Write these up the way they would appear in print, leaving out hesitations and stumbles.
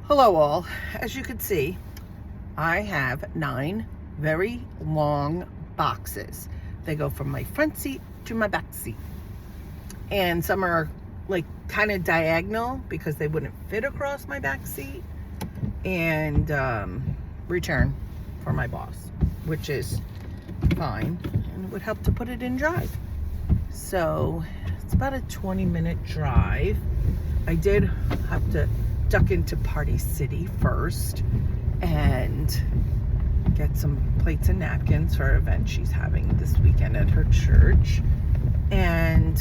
Hello all. As you can see, I have 9 very long boxes. They go from my front seat to my back seat. And some are like kind of diagonal because they wouldn't fit across my back seat. And return for my boss, which is fine. And it would help to put it in drive. So it's about a 20-minute drive. I did have to duck into Party City first and get some plates and napkins for an event she's having this weekend at her church. And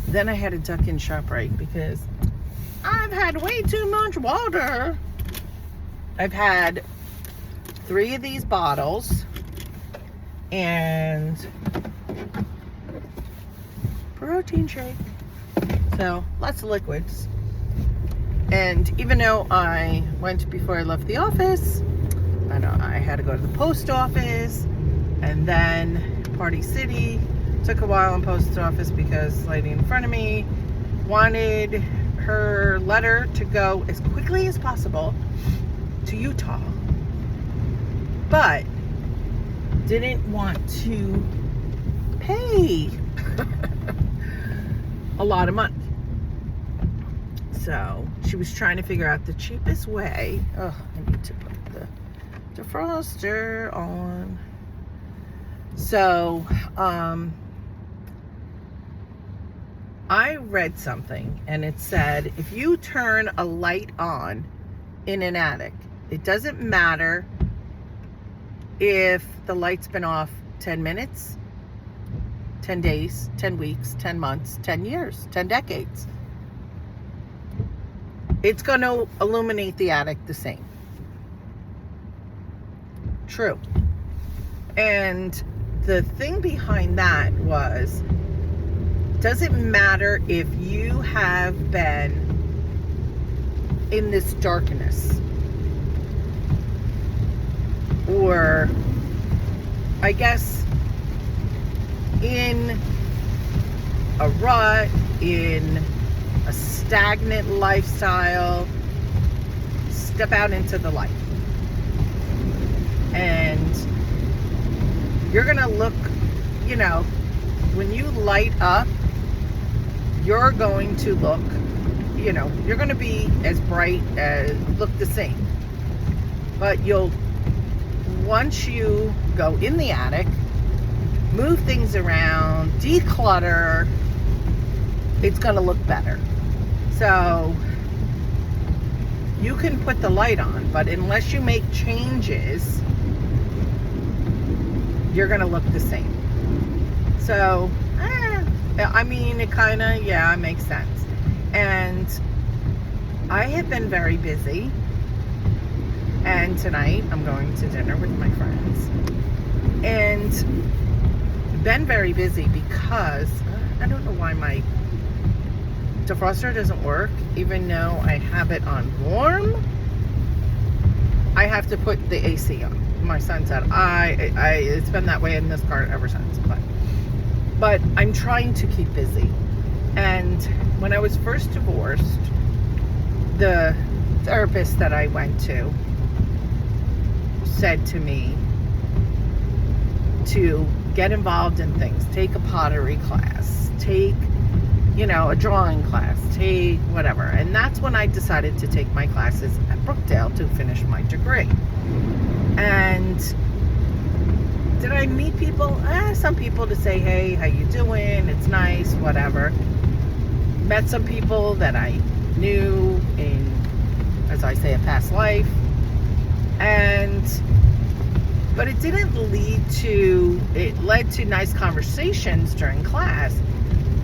then I had to duck in ShopRite because I've had way too much water. I've had 3 of these bottles and protein shake. So lots of liquids. And even though I went before I left the office, I had to go to the post office and then Party City. Took a while in post office because the lady in front of me wanted her letter to go as quickly as possible to Utah, but didn't want to pay a lot of money. So she was trying to figure out the cheapest way. Oh, I need to put the defroster on. So I read something and it said if you turn a light on in an attic, it doesn't matter if the light's been off 10 minutes, 10 days, 10 weeks, 10 months, 10 years, 10 decades. It's going to illuminate the attic the same. True. And the thing behind that was, doesn't matter if you have been in this darkness or I guess in a rut, in a stagnant lifestyle, step out into the light. And you're gonna look, when you light up, you're going to look, you're gonna be as bright, look the same. But once you go in the attic, move things around, declutter, it's gonna look better. So you can put the light on, but unless you make changes, you're gonna look the same. So, it kind of, it makes sense. And I have been very busy. And tonight I'm going to dinner with my friends. And been very busy because I don't know why my defroster doesn't work. Even though I have it on warm, I have to put the AC on. My son said, it's been that way in this car ever since. But I'm trying to keep busy. And when I was first divorced, the therapist that I went to said to me to get involved in things. Take a pottery class. Take, a drawing class. Take whatever. And that's when I decided to take my classes at Brookdale to finish my degree. And did I meet people? Some people to say, hey, how you doing? It's nice, whatever. Met some people that I knew in, as I say, a past life. But it didn't it led to nice conversations during class,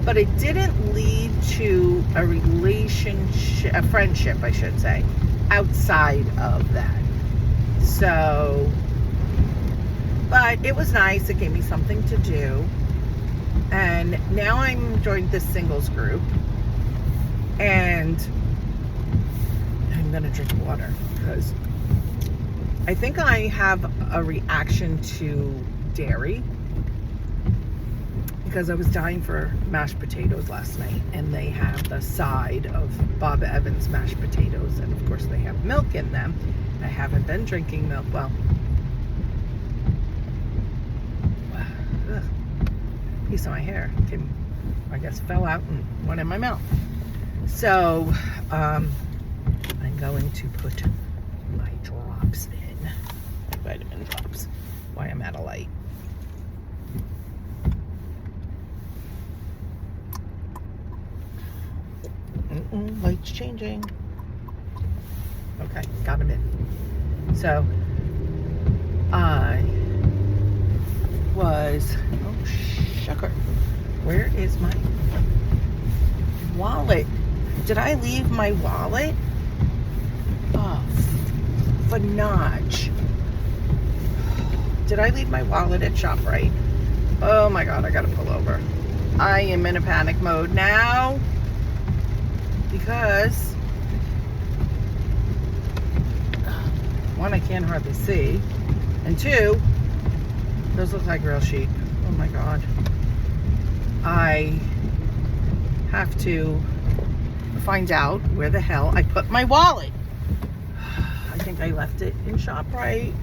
but it didn't lead to a relationship, a friendship, I should say, outside of that. So, but it was nice. It gave me something to do. And now I'm joined this singles group. And I'm going to drink water because I think I have a reaction to dairy. because I was dying for mashed potatoes last night, and they have the side of Bob Evans mashed potatoes, and of course they have milk in them. I haven't been drinking milk. Well, piece of my hair came, I guess, fell out and went in my mouth. So I'm going to put my drops in, vitamin drops, while I'm at a light. Light's changing. Okay, got them in. So I was, oh sugar, where is my wallet? Did I leave my wallet? Oh, Fanage. Did I leave my wallet at ShopRite? Oh my God, I gotta pull over. I am in a panic mode now because one, I can't hardly see, and two, those look like real sheep. Oh my God. I have to find out where the hell I put my wallet. I think I left it in ShopRite.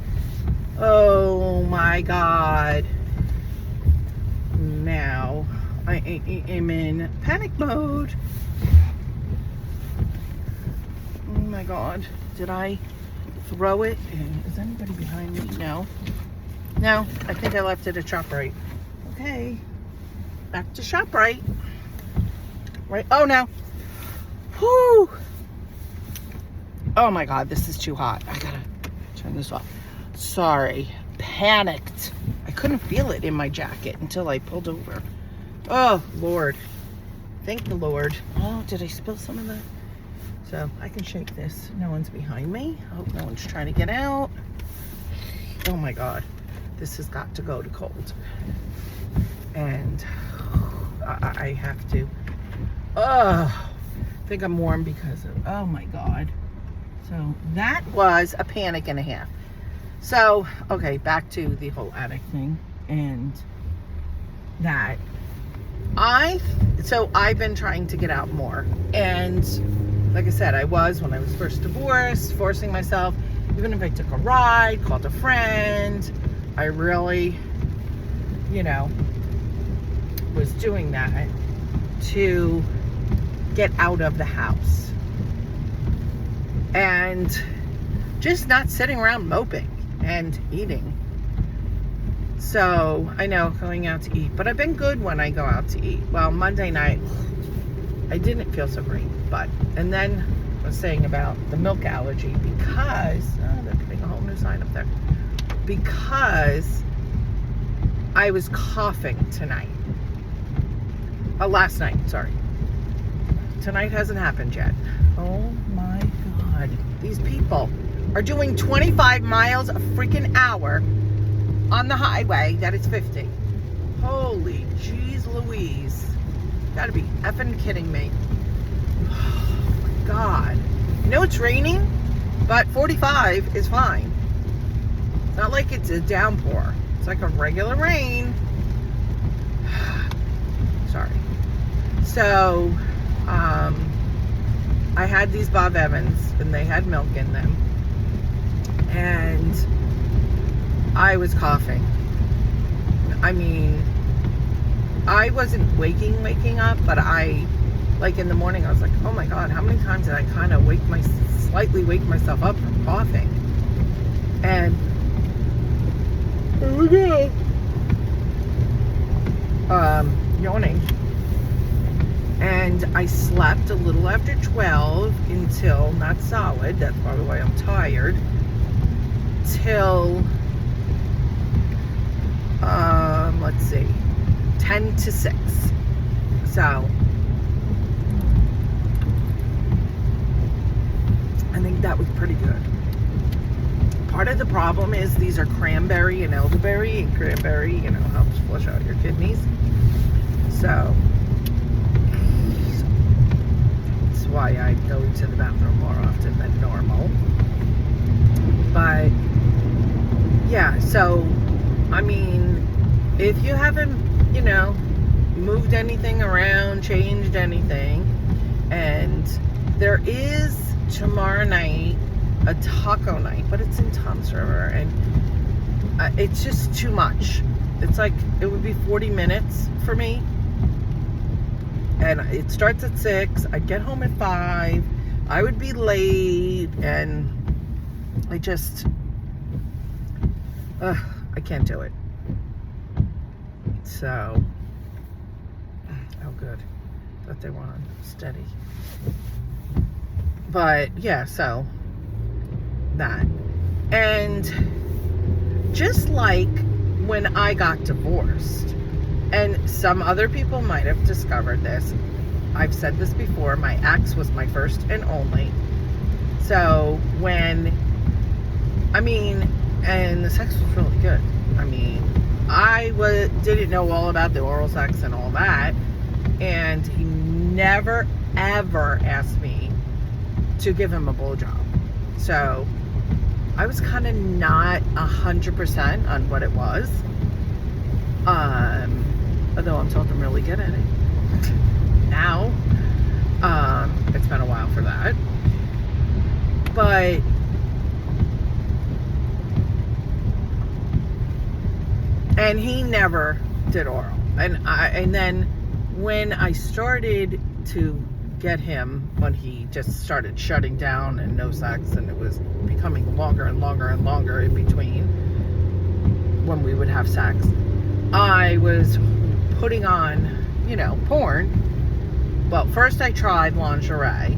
Oh my God. Now I am in panic mode. Oh my God. Did I throw it? Is anybody behind me? No. No, I think I left it at ShopRite. Okay. Back to ShopRite. Right. Oh no. Whoo. Oh my God, this is too hot. I gotta turn this off. Sorry. Panicked. I couldn't feel it in my jacket until I pulled over. Oh, Lord. Thank the Lord. Oh, did I spill some of that? So I can shake this. No one's behind me. I hope no one's trying to get out. Oh my God. This has got to go to cold. And I have to. Oh, I think I'm warm because of, oh my God. So that was a panic and a half. So, okay, back to the whole attic thing. And that so I've been trying to get out more. And like I said, I was, when I was first divorced, forcing myself, even if I took a ride, called a friend, I really, was doing that to get out of the house. And just not sitting around moping and eating. So I know, going out to eat, but I've been good when I go out to eat. Well, Monday night I didn't feel so great, and then I was saying about the milk allergy because they're putting a whole new sign up there, because I was coughing tonight. Last night, sorry. Tonight hasn't happened yet. Oh my God. These people are doing 25 miles a freaking hour on the highway that is 50. Holy jeez Louise. Gotta be effing kidding me. Oh my God. I know it's raining, but 45 is fine. It's not like it's a downpour. It's like a regular rain. Sorry. So, I had these Bob Evans, and they had milk in them, and I was coughing. I mean, I wasn't waking up, but like in the morning, I was like, oh my God, how many times did I kind of slightly wake myself up from coughing? And here we go. Yawning. And I slept a little after 12 until, not solid, that's probably why I'm tired, till, let's see, 10 to 6. So, I think that was pretty good. Part of the problem is these are cranberry and elderberry, and cranberry, helps flush out your kidneys. So, that's why I go to the bathroom more often than normal. But, yeah, so, I mean, if you haven't, moved anything around, changed anything. And there is tomorrow night a taco night, but it's in Toms River, and it's just too much. It's like, it would be 40 minutes for me, and it starts at 6. I'd get home at 5. I would be late, and I just I can't do it. So, oh good, thought they were on steady. But yeah, so that. And just like when I got divorced, and some other people might have discovered this, I've said this before, my ex was my first and only. So when, and the sex was really good. I didn't know all about the oral sex and all that, and he never ever asked me to give him a blowjob. So I was kind of not 100% on what it was. Although I'm talking really good at it now. It's been a while for that. But and he never did oral. And then when I started to get him, when he just started shutting down and no sex, and it was becoming longer and longer and longer in between when we would have sex, I was putting on, porn. Well, first I tried lingerie,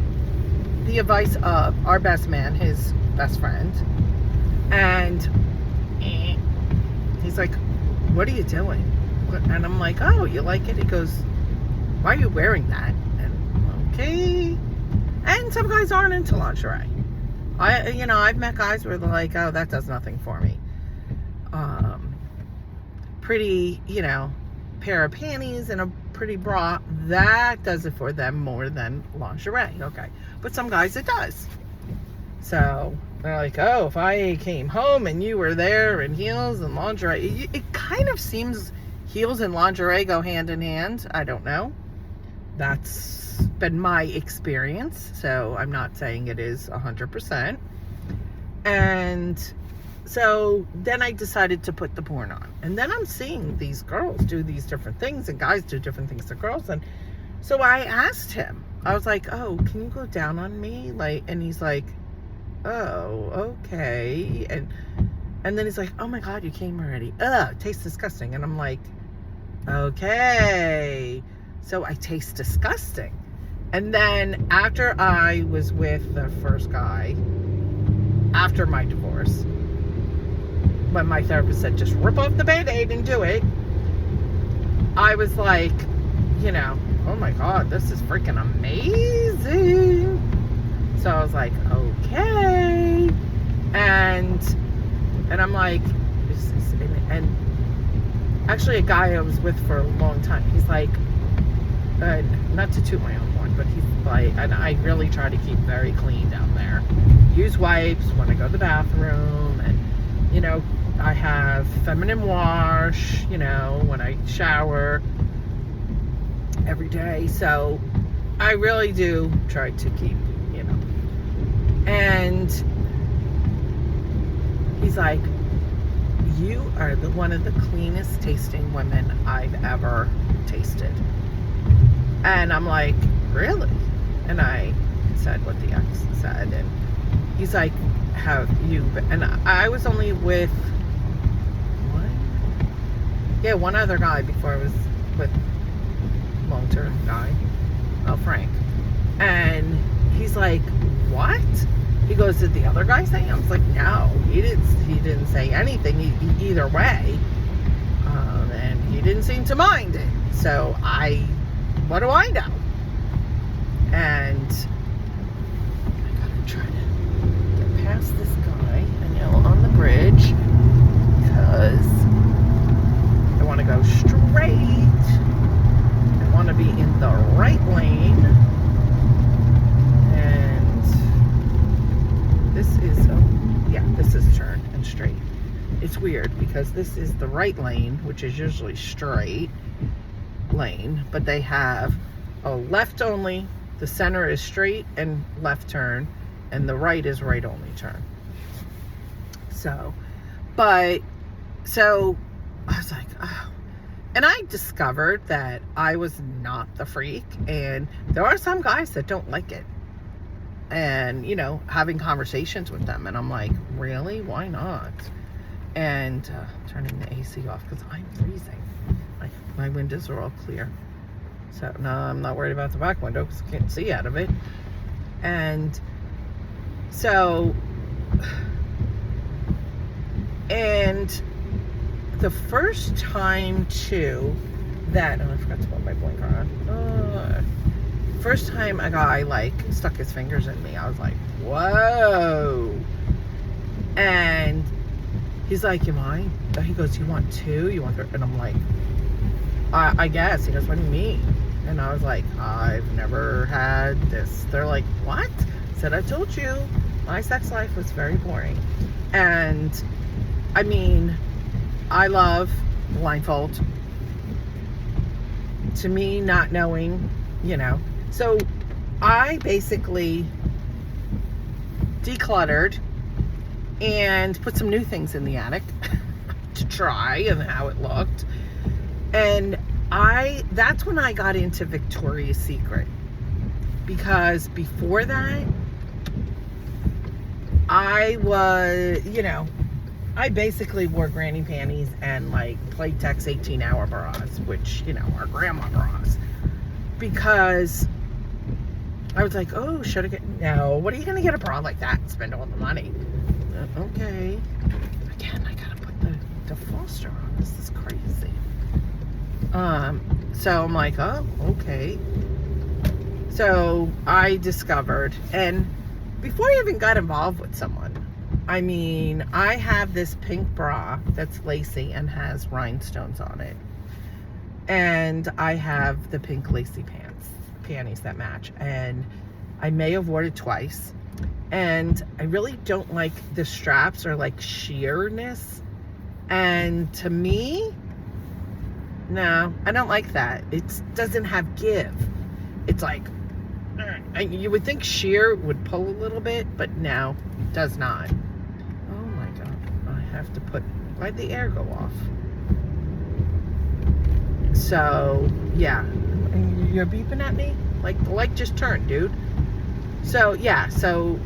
the advice of our best man, his best friend, and he's like, "What are you doing?" And I'm like, "Oh, you like it?" He goes, "Why are you wearing that?" And okay. And some guys aren't into lingerie. I've met guys who are like, "Oh, that does nothing for me." Pretty, pair of panties and a pretty bra, that does it for them more than lingerie. Okay. But some guys it does. So they're like, "Oh, if I came home and you were there in heels and lingerie," it kind of seems heels and lingerie go hand in hand. I don't know. That's been my experience. So I'm not saying it is 100%. And so then I decided to put the porn on. And then I'm seeing these girls do these different things, and guys do different things to girls. And so I asked him, I was like, "Oh, can you go down on me?" And he's like, "Oh, okay." And then he's like, "Oh my God, you came already. Ugh, it tastes disgusting." And I'm like, okay. So I taste disgusting. And then after I was with the first guy, after my divorce, when my therapist said, "Just rip off the Band-Aid and do it," I was like, "Oh my God, this is freaking amazing." So I was like, okay. And I'm like, and actually a guy I was with for a long time, he's like, not to toot my own horn, but he's like, and I really try to keep very clean down there. Use wipes when I go to the bathroom, and, I have feminine wash, when I shower every day. So I really do try to keep, and he's like, "You are one of the cleanest tasting women I've ever tasted." And I'm like, "Really?" And I said what the ex said, and he's like, "Have you been?" And I was only with one other guy before I was with long-term guy, Frank. And he's like, "What?" He goes, "Did the other guy say?" I was like, "No, he didn't say anything either way." And he didn't seem to mind it. So what do I know? And I gotta try to get past this guy and on the bridge, because I want to go straight. I want to be in the right lane. And this is turn and straight. It's weird because this is the right lane, which is usually straight, lane, but they have a left only, the center is straight and left turn, and the right is right only turn. So I was like, oh. And I discovered that I was not the freak, and there are some guys that don't like it. And, you know, having conversations with them, and I'm like, really? Why not? And turning the AC off because I'm freezing. My windows are all clear. So, no, I'm not worried about the back window because I can't see out of it. And so, and the first time too that, oh, I forgot to put my blinker on. First time a guy like stuck his fingers in me, I was like, whoa. And he's like, am I? He goes, you want two? You want three? And I'm like, I guess. He goes, what do you mean? And I was like, I've never had this. They're like, what? I said, I told you my sex life was very boring. And I mean, I love blindfold. To me, not knowing, you know. So I basically decluttered and put some new things in the attic to try and how it looked. And that's when I got into Victoria's Secret, because before that I was, you know, I basically wore granny panties and like Playtex 18-hour bras, which, you know, are grandma bras, because I was like, oh, should I get, no, what are you going to get a bra like that and spend all the money? Okay. Again, I got to put the defroster on. This is crazy. So I'm like, oh, okay. So I discovered, and before I even got involved with someone, I mean, I have this pink bra that's lacy and has rhinestones on it. And I have the pink lacy panties that match. And I may have worn it twice. And I really don't like the straps or like sheerness. And to me, no, I don't like that. It doesn't have give. It's like, you would think sheer would pull a little bit, but no, it does not. Oh my God, I have to why'd the air go off? So, yeah, you're beeping at me? Like, the light just turned, dude. So, yeah, so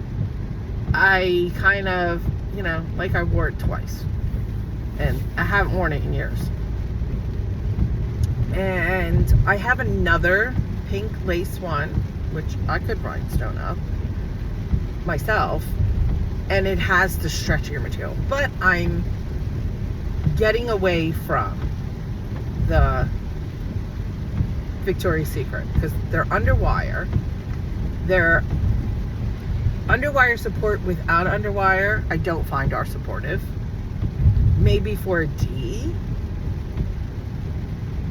I kind of, you know, like I wore it twice. And I haven't worn it in years. And I have another pink lace one, which I could rhinestone up myself. And it has the stretchier material. But I'm getting away from the Victoria's Secret because they're underwire. They're underwire support without underwire. I don't find are supportive. Maybe for a D,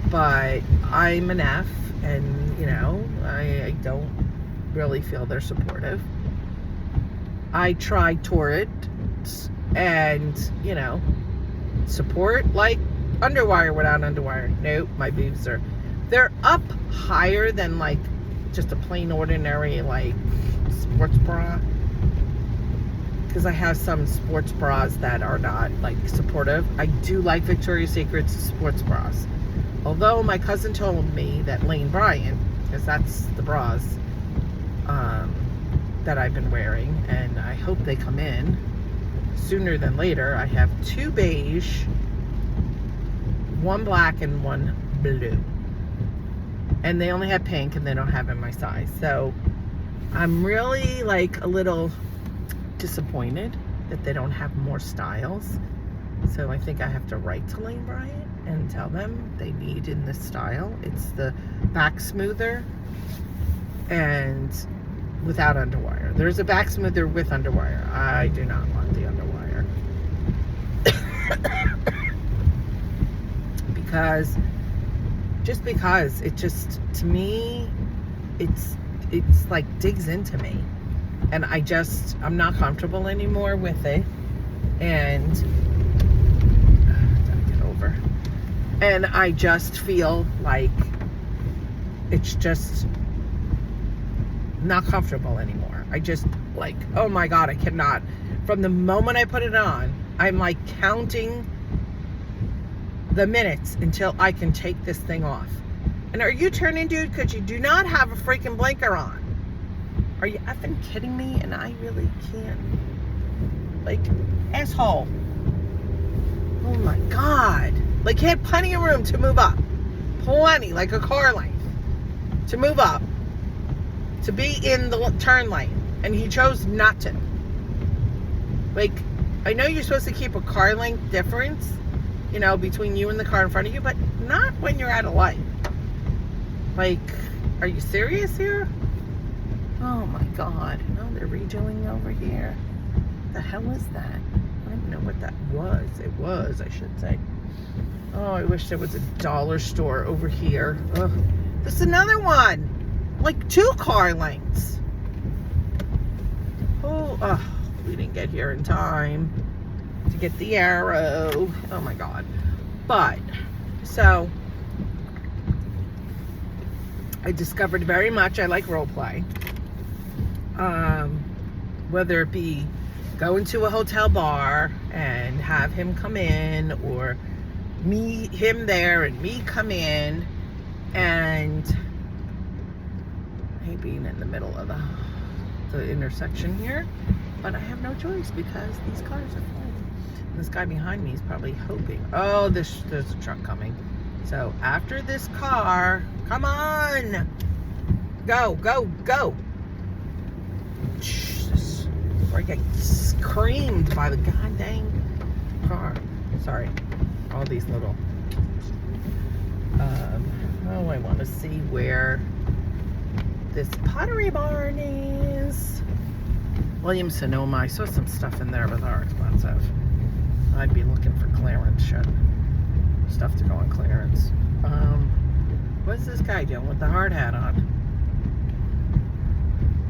but I'm an F, and you know, I don't really feel they're supportive. I tried Torrid, and you know, support like underwire without underwire. Nope, my boobs they're up higher than like just a plain ordinary like sports bra, because I have some sports bras that are not like supportive. I do like Victoria's Secret's sports bras, although my cousin told me that Lane Bryant, because that's the bras that I've been wearing, and I hope they come in sooner than later. I have 2 beige, 1 black, and 1 blue. And they only have pink, and they don't have in my size. So I'm really like a little disappointed that they don't have more styles. So I think I have to write to Lane Bryant and tell them they need in this style. It's the back smoother and without underwire. There's a back smoother with underwire. I do not want the underwire. because it just, to me, it's like digs into me, and I'm not comfortable anymore with it. And gotta get over. And I just feel like it's just not comfortable anymore. I just like, oh my God, I cannot. From the moment I put it on, I'm like counting the minutes until I can take this thing off. And are you turning, dude? Because you do not have a freaking blinker on. Are you effing kidding me? And I really can't. Like, asshole. Oh my God. Like, he had plenty of room to move up. Plenty, like a car lane. To move up. To be in the turn lane. And he chose not to. Like, I know you're supposed to keep a car length difference, you know, between you and the car in front of you, but not when you're at a light. Like, are you serious here? Oh my God. No, they're redoing over here. What the hell is that? I don't even know what that was. It was, I should say. Oh, I wish there was a dollar store over here. Ugh. There's another one. Like 2 car lengths. Oh, we didn't get here in time to get the arrow. Oh my God. But, so, I discovered very much I like role play. Whether it be go into a hotel bar and have him come in, or him there and me come in, and he being in the middle of the intersection here. But I have no choice because these cars are full. And this guy behind me is probably hoping. Oh, there's a truck coming. So after this car, come on, go, go, go. Jesus, before I get screamed by the goddamn car. Sorry, all these little. Oh, I want to see where this Pottery Barn is. Williams Sonoma. I saw some stuff in there, but they're expensive. I'd be looking for clearance shit. Stuff to go on clearance. What's this guy doing with the hard hat on?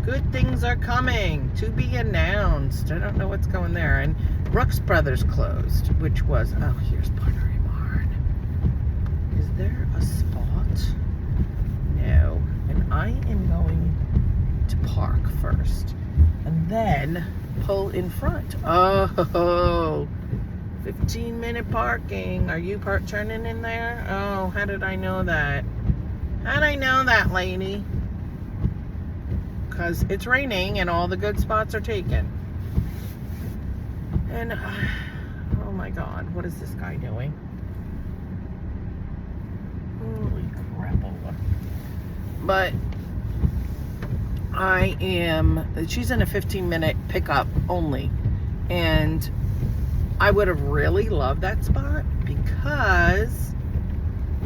Good things are coming. To be announced. I don't know what's going there. And Brooks Brothers closed, which was... Oh, here's Pottery Barn. Is there a spot? No. And I am going to park first. And then pull in front. Oh, 15-minute parking. Are you turning in there? Oh, how did I know that? How did I know that, lady? Because it's raining and all the good spots are taken. And, oh my God, what is this guy doing? Holy crapola. But she's in a 15-minute pickup only. And I would have really loved that spot because,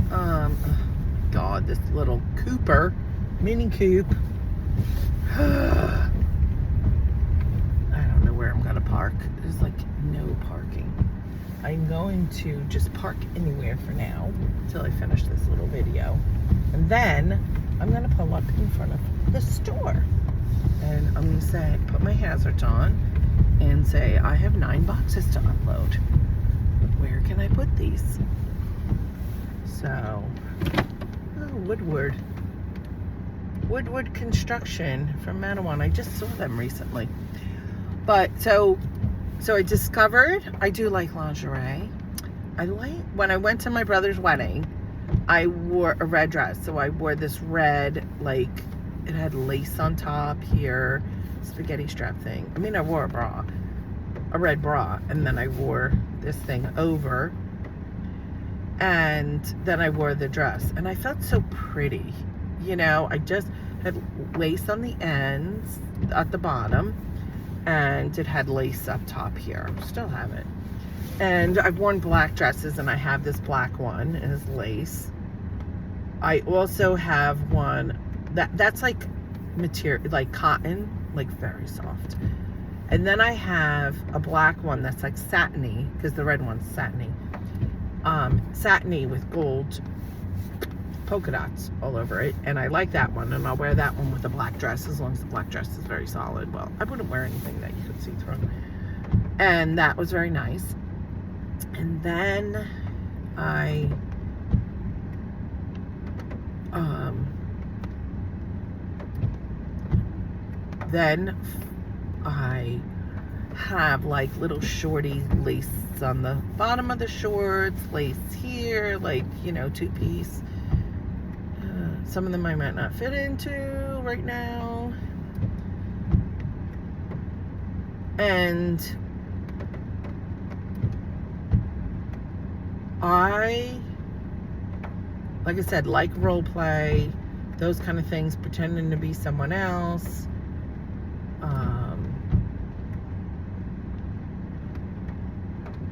God, this little Cooper, Mini Coupe. I don't know where I'm going to park. There's like no parking. I'm going to just park anywhere for now until I finish this little video. And then I'm going to pull up in front of the store. And I'm going to say, put my hazards on and say, I have 9 boxes to unload. Where can I put these? So, oh, Woodward Construction from Manawan. I just saw them recently. But so I discovered I do like lingerie. When I went to my brother's wedding, I wore a red dress. So I wore this red, like, it had lace on top here, spaghetti strap thing. I mean, I wore a red bra, and then I wore this thing over, and then I wore the dress, and I felt so pretty. You know, I just had lace on the ends at the bottom, and it had lace up top here. Still have it. And I've worn black dresses, and I have this black one, and it's lace. I also have one that's like material, like cotton, like very soft. And then I have a black one that's like satiny, because the red one's satiny. Satiny with gold polka dots all over it, and I like that one, and I'll wear that one with a black dress as long as the black dress is very solid. Well, I wouldn't wear anything that you could see through. And that was very nice. And then I Then I have like little shorty lace on the bottom of the shorts, lace here, like, you know, 2-piece. Some of them I might not fit into right now. And like I said, like role play, those kind of things, pretending to be someone else.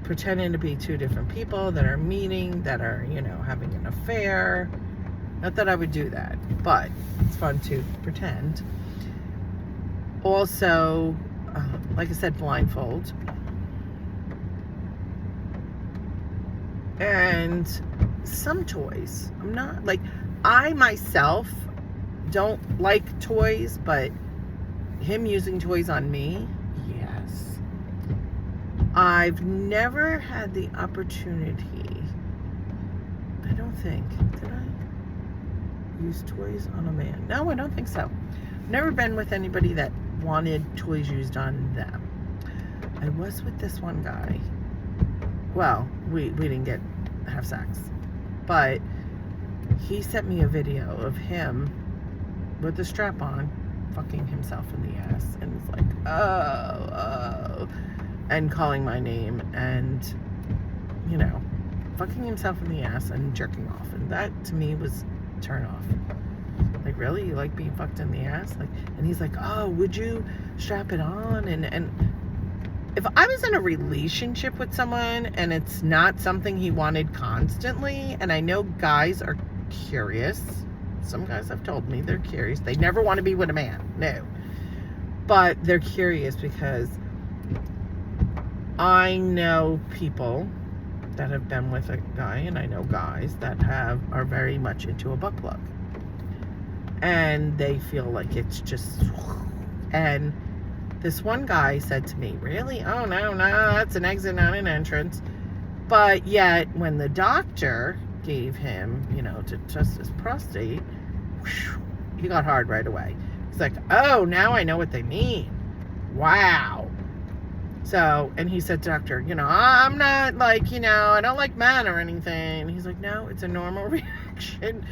Pretending to be two different people that are meeting, that are, you know, having an affair. Not that I would do that, but it's fun to pretend. Also, like I said, blindfold. And some toys. I'm not, like, I myself don't like toys, but him using toys on me, yes. I've never had the opportunity, I don't think, did I use toys on a man? No, I don't think so. Never been with anybody that wanted toys used on them. I was with this one guy. Well, we didn't have sex, but he sent me a video of him with the strap on fucking himself in the ass, and it's like, oh, and calling my name, and, you know, fucking himself in the ass and jerking off. And that to me was turn off. Like, really? You like being fucked in the ass? Like, and he's like, oh, would you strap it on? And if I was in a relationship with someone and it's not something he wanted constantly, and I know guys are curious, some guys have told me they're curious, they never want to be with a man, no, but they're curious because I know people that have been with a guy, and I know guys that are very much into a butt plug, and they feel like it's just, and this one guy said to me, really? Oh, no, that's an exit, not an entrance. But yet, when the doctor gave him, you know, to test his prostate, he got hard right away. He's like, oh, now I know what they mean. Wow. So, and he said, doctor, you know, I'm not like, you know, I don't like men or anything. And he's like, no, it's a normal reaction.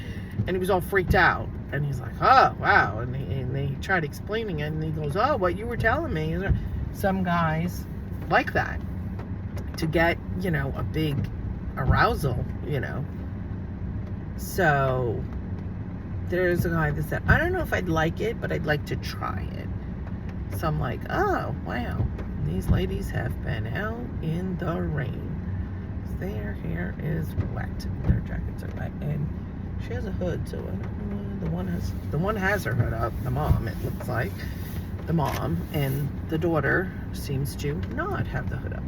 And he was all freaked out. And he's like, oh, wow. And they tried explaining it. And he goes, oh, what you were telling me. Some guys like that. To get, you know, a big arousal, you know. So, there's a guy that said, I don't know if I'd like it, but I'd like to try it. So I'm like, oh, wow. These ladies have been out in the rain. Their hair is wet. Their jackets are wet. And she has a hood, so I don't know. The one has her hood up. The mom, it looks like. The mom. And the daughter seems to not have the hood up.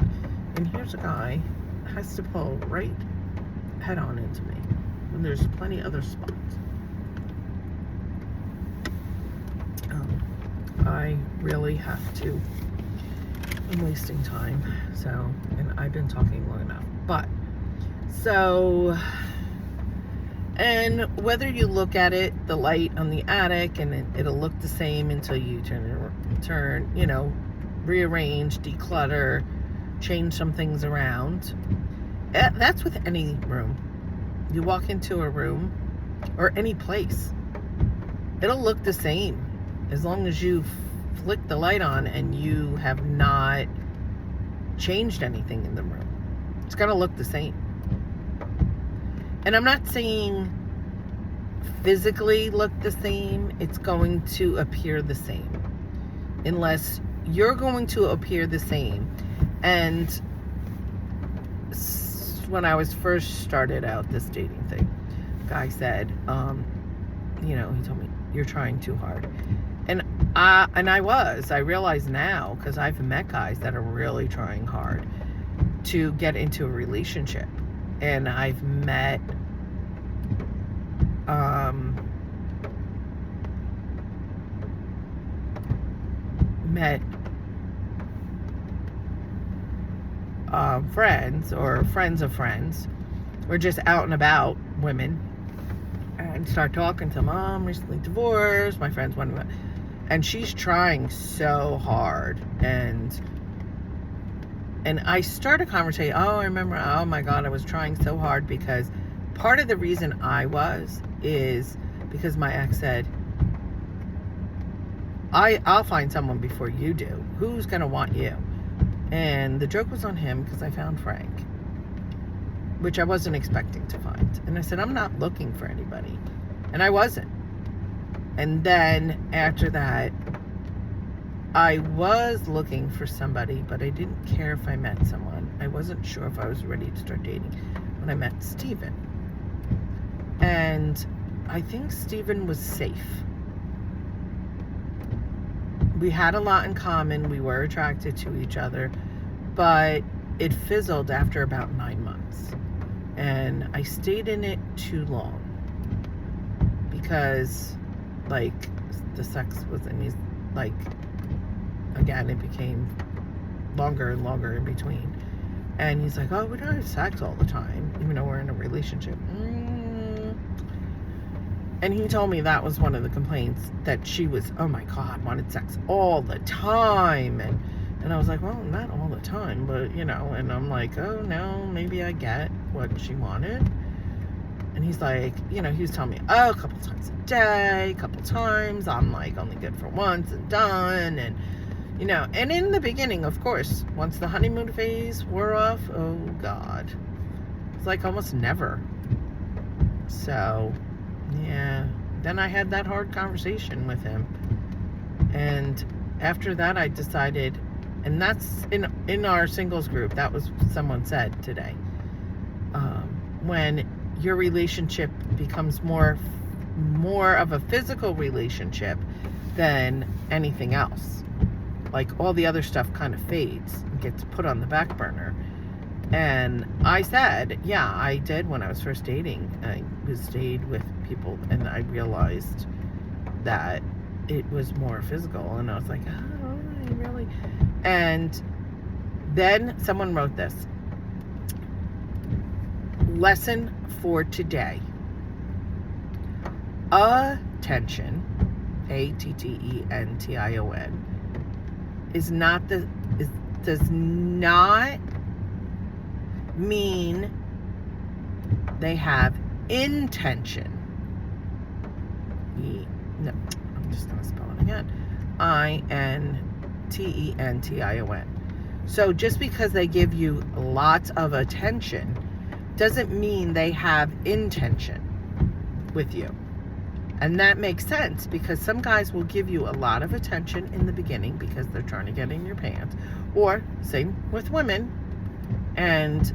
And here's a guy has to pull right head on into me. And there's plenty of other spots. I really have to. I'm wasting time. So, and I've been talking long enough. But, so, and whether you look at it, the light on the attic, and it'll look the same until you turn, you know, rearrange, declutter, change some things around. That's with any room. You walk into a room or any place, it'll look the same as long as you flick the light on and you have not changed anything in the room. It's gonna look the same. And I'm not saying physically look the same, it's going to appear the same. Unless you're going to appear the same. And when I was first started out this dating thing, guy said, you know, he told me, you're trying too hard. And I realize now, because I've met guys that are really trying hard to get into a relationship. And I've met friends or friends of friends, or just out and about women, and start talking to them. I'm recently divorced, my friends want to, And she's trying so hard. And I start a conversation. Oh, I remember. Oh my God, I was trying so hard, because part of the reason I was is because my ex said, I'll find someone before you do. Who's going to want you? And the joke was on him because I found Frank, which I wasn't expecting to find. And I said, I'm not looking for anybody. And I wasn't. And then after that, I was looking for somebody, but I didn't care if I met someone. I wasn't sure if I was ready to start dating when I met Steven. And I think Steven was safe. We had a lot in common. We were attracted to each other, but it fizzled after about 9 months. And I stayed in it too long because, like, the sex wasn't, like, again, it became longer and longer in between. And he's like, oh, we don't have sex all the time, even though we're in a relationship. And he told me that was one of the complaints, that she was, oh my God, wanted sex all the time. And I was like, well, not all the time, but, you know. And I'm like, oh, no, maybe I get what she wanted. And he's like, you know, he was telling me, oh, a couple times a day, a couple times. I'm like, only good for once and done. And, you know, and in the beginning, of course, once the honeymoon phase wore off, oh God, it's like almost never. So, yeah, then I had that hard conversation with him. And after that, I decided, and that's in our singles group, that was someone said today, when your relationship becomes more of a physical relationship than anything else, like all the other stuff kind of fades and gets put on the back burner. And I said, yeah, I did when I was first dating. I stayed with people, and I realized that it was more physical. And I was like, oh, I really. And then someone wrote this lesson for today: attention, ATTENTION, does not mean they have intention. No, I'm just going to spell it again. INTENTION. So just because they give you lots of attention doesn't mean they have intention with you. And that makes sense, because some guys will give you a lot of attention in the beginning because they're trying to get in your pants. Or same with women. And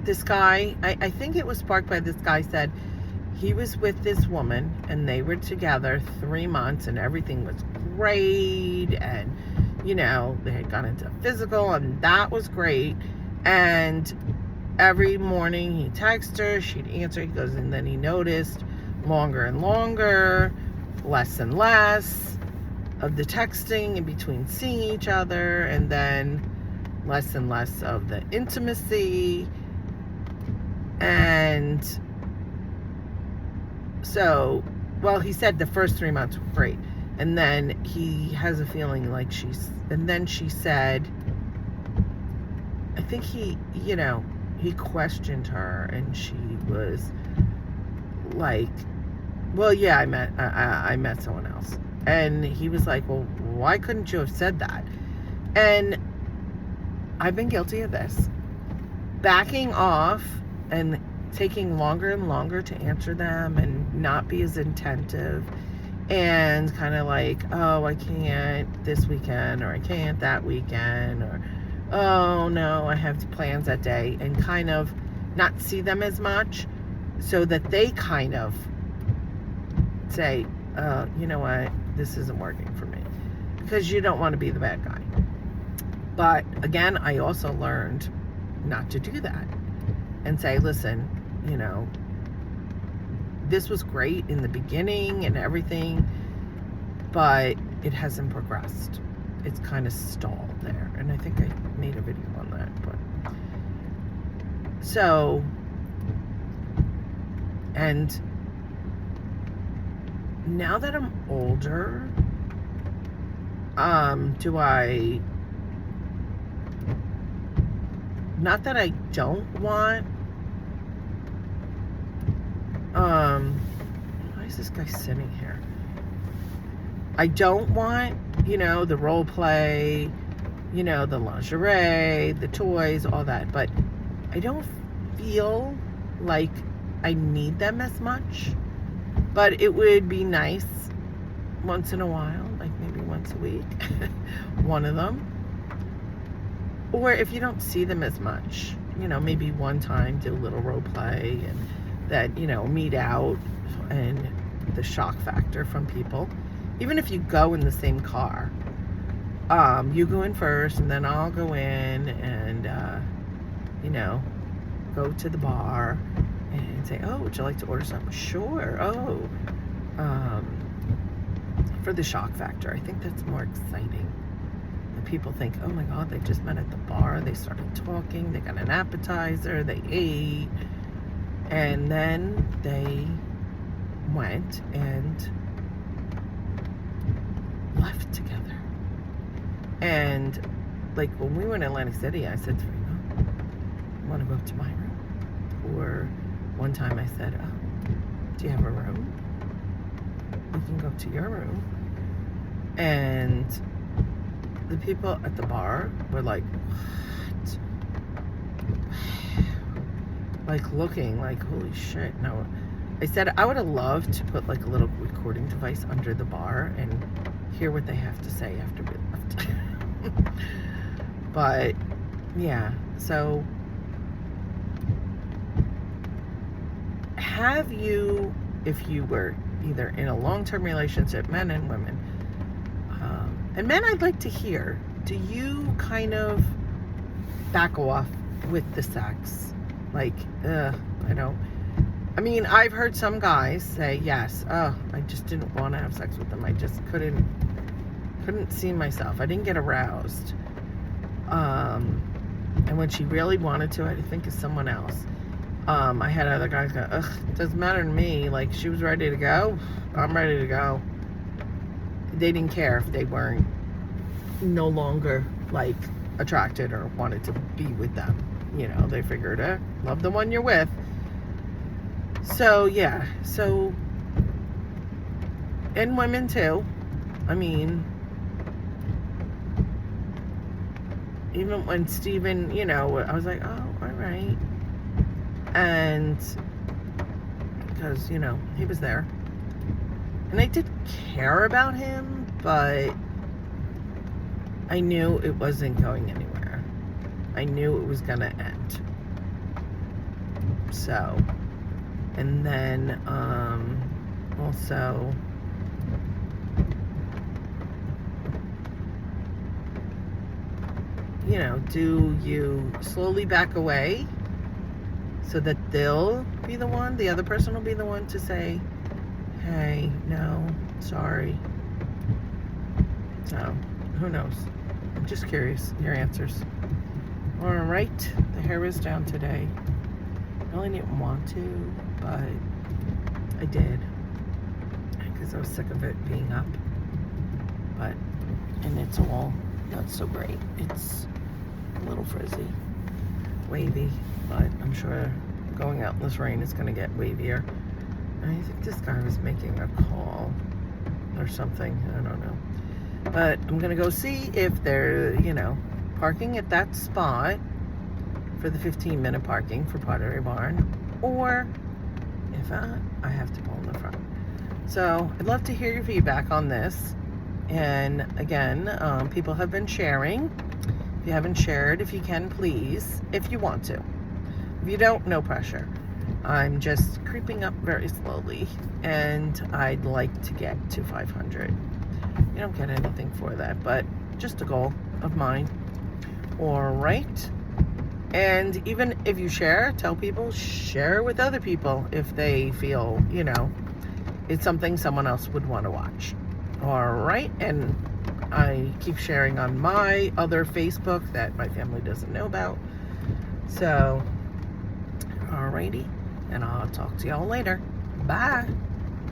this guy, I think it was sparked by this guy, said he was with this woman and they were together 3 months and everything was great, and, you know, they had gone into physical and that was great. And every morning he texted her, she'd answer. He goes, and then he noticed longer and longer, less and less of the texting in between seeing each other, and then less and less of the intimacy. And so, well, he said the first 3 months were great, and then he has a feeling like and then she said, I think he questioned her, and she was like, well, yeah, I met someone else. And he was like, well, why couldn't you have said that? And I've been guilty of this, backing off and taking longer and longer to answer them and not be as attentive, and kind of like, oh, I can't this weekend, or I can't that weekend, or oh no, I have plans that day, and kind of not see them as much, so that they kind of say, you know what, this isn't working for me, because you don't want to be the bad guy. But again, I also learned not to do that, and say, listen, you know, this was great in the beginning and everything, but it hasn't progressed. It's kind of stalled there. And I think I made a video on that. But so, and now that I'm older, Do I, not that I don't want, why is this guy sitting here? I don't want, the role play, the lingerie, the toys, all that, but I don't feel like I need them as much. But it would be nice once in a while, like maybe once a week, one of them. Or if you don't see them as much, maybe one time do a little role play and that, meet out, and the shock factor from people. Even if you go in the same car, you go in first and then I'll go in and, go to the bar and say, oh, would you like to order something? Sure. Oh, for the shock factor. I think that's more exciting. And people think, oh my God, they just met at the bar. They started talking. They got an appetizer. They ate. And then they went and left together. And like when we were in Atlantic City, I said to her, you want to go up to my room? Or one time I said, oh, do you have a room? We can go to your room. And the people at the bar were like, what? Like looking like, holy shit, no. I said I would have loved to put like a little recording device under the bar and hear what they have to say after we left. But yeah, so have you, if you were either in a long-term relationship, men and women, and men, I'd like to hear, do you kind of back off with the sex? Like, I mean, I've heard some guys say, yes, I just didn't want to have sex with them. I just couldn't see myself. I didn't get aroused. And when she really wanted to, I had to think of someone else. I had other guys go, ugh, it doesn't matter to me. Like, she was ready to go. I'm ready to go. They didn't care if they weren't no longer, like, attracted or wanted to be with them. They figured, love the one you're with. So, yeah. So, and women, too. I mean, even when Steven, I was like, oh, all right. And because, he was there. And I did care about him, but I knew it wasn't going anywhere. I knew it was going to end. So, and then also, do you slowly back away so that they'll be the one, the other person will be the one to say, hey, no, sorry. So, who knows? I'm just curious, your answers. All right, the hair is down today. I really didn't want to, but I did, because I was sick of it being up. But, and it's all not so great. It's a little frizzy, wavy, but I'm sure going out in this rain is going to get wavier. And I think this guy was making a call or something. I don't know. But I'm going to go see if they're, parking at that spot for the 15-minute parking for Pottery Barn, or if not, I have to pull in the front. So I'd love to hear your feedback on this. And again, people have been sharing. If you haven't shared, if you can, please, if you want to. If you don't, no pressure. I'm just creeping up very slowly, and I'd like to get to 500. You don't get anything for that, but just a goal of mine. All right. And even if you share, tell people, share with other people if they feel, it's something someone else would want to watch. All right. And I keep sharing on my other Facebook that my family doesn't know about. So, all righty. And I'll talk to y'all later. Bye.